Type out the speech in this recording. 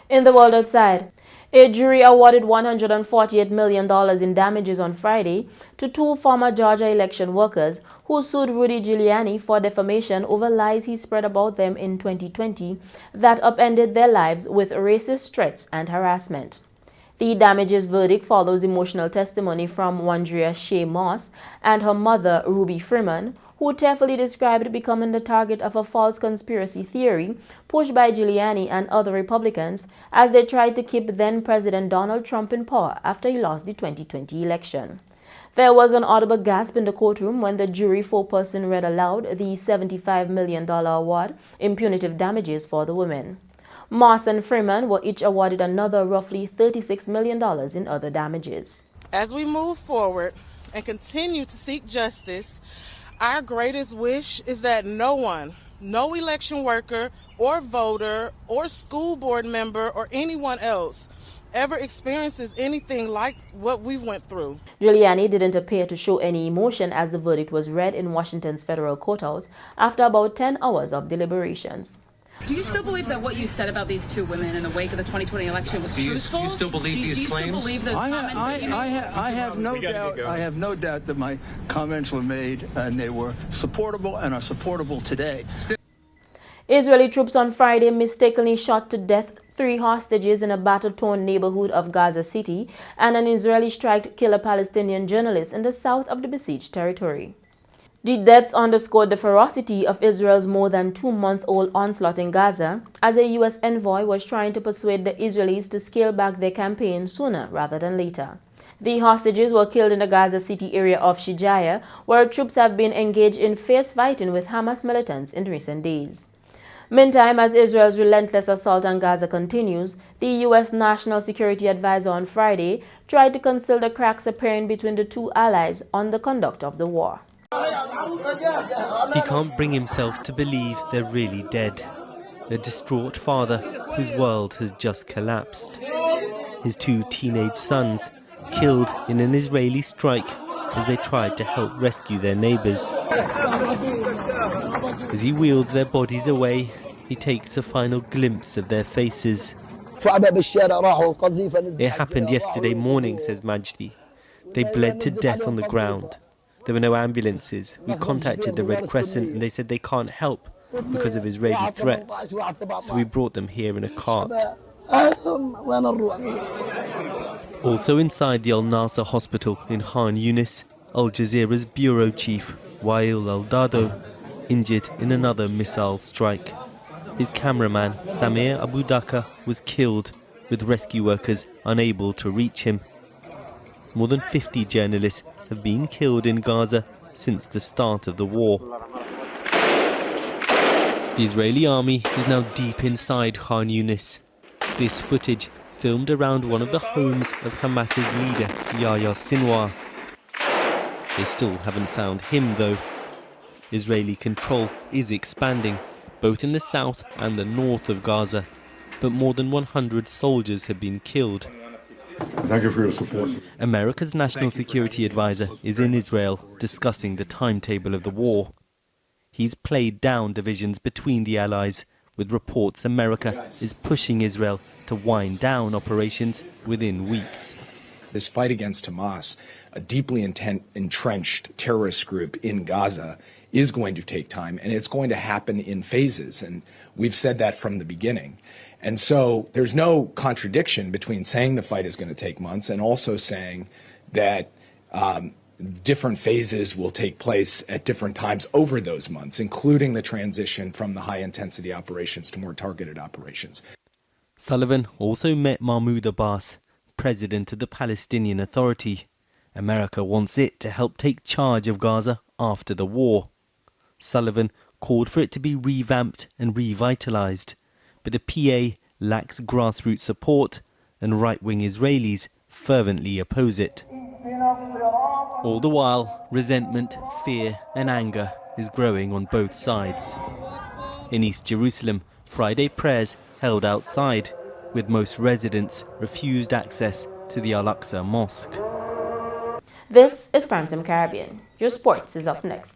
In the world outside, a jury awarded $148 million in damages on Friday to two former Georgia election workers who sued Rudy Giuliani for defamation over lies he spread about them in 2020 that upended their lives with racist threats and harassment. The damages verdict follows emotional testimony from Wandrea Shea Moss and her mother, Ruby Freeman, who tearfully described becoming the target of a false conspiracy theory pushed by Giuliani and other Republicans as they tried to keep then-President Donald Trump in power after he lost the 2020 election. There was an audible gasp in the courtroom when the jury foreperson read aloud the $75 million award in punitive damages for the women. Moss and Freeman were each awarded another roughly $36 million in other damages. As we move forward and continue to seek justice, our greatest wish is that no one, no election worker or voter or school board member or anyone else ever experiences anything like what we went through. Giuliani didn't appear to show any emotion as the verdict was read in Washington's federal courthouse after about 10 hours of deliberations. Do you still believe that what you said about these two women in the wake of the 2020 election was truthful? Do you still believe these claims? Do you still believe those comments that you made? I have no doubt. I have no doubt that my comments were made and they were supportable and are supportable today. Israeli troops on Friday mistakenly shot to death 3 hostages in a battle-torn neighborhood of Gaza City, and an Israeli strike killed a Palestinian journalist in the south of the besieged territory. The deaths underscored the ferocity of Israel's more than 2-month-old onslaught in Gaza, as a U.S. envoy was trying to persuade the Israelis to scale back their campaign sooner rather than later. The hostages were killed in the Gaza City area of Shijaya, where troops have been engaged in fierce fighting with Hamas militants in recent days. Meantime, as Israel's relentless assault on Gaza continues, the U.S. National Security Advisor on Friday tried to conceal the cracks appearing between the two allies on the conduct of the war. He can't bring himself to believe they're really dead. A distraught father whose world has just collapsed. His 2 teenage sons killed in an Israeli strike as they tried to help rescue their neighbors. As he wheels their bodies away, he takes a final glimpse of their faces. It happened yesterday morning, says Majdi. They bled to death on the ground. There were no ambulances. We contacted the Red Crescent and they said they can't help because of Israeli threats. So we brought them here in a cart. Also inside the Al Nasser hospital in Khan Yunis, Al Jazeera's bureau chief, Wael Al-Dado, injured in another missile strike. His cameraman, Samir Abu Dhaka, was killed, with rescue workers unable to reach him. More than 50 journalists have been killed in Gaza since the start of the war. The Israeli army is now deep inside Khan Yunis. This footage filmed around one of the homes of Hamas's leader, Yahya Sinwar. They still haven't found him though. Israeli control is expanding, both in the south and the north of Gaza, but more than 100 soldiers have been killed. Thank you for your support. America's national security advisor is in Israel discussing the timetable of the war. He's played down divisions between the allies, with reports America is pushing Israel to wind down operations within weeks. This fight against Hamas, a deeply entrenched terrorist group in Gaza, is going to take time, and it's going to happen in phases, and we've said that from the beginning. And so there's no contradiction between saying the fight is going to take months and also saying that different phases will take place at different times over those months, including the transition from the high-intensity operations to more targeted operations. Sullivan also met Mahmoud Abbas, president of the Palestinian Authority. America wants it to help take charge of Gaza after the war. Sullivan called for it to be revamped and revitalized, but the PA lacks grassroots support and right-wing Israelis fervently oppose it. All the while, resentment, fear and anger is growing on both sides. In East Jerusalem, Friday prayers held outside, with most residents refused access to the Al-Aqsa Mosque. This is Primetime Caribbean. Your sports is up next.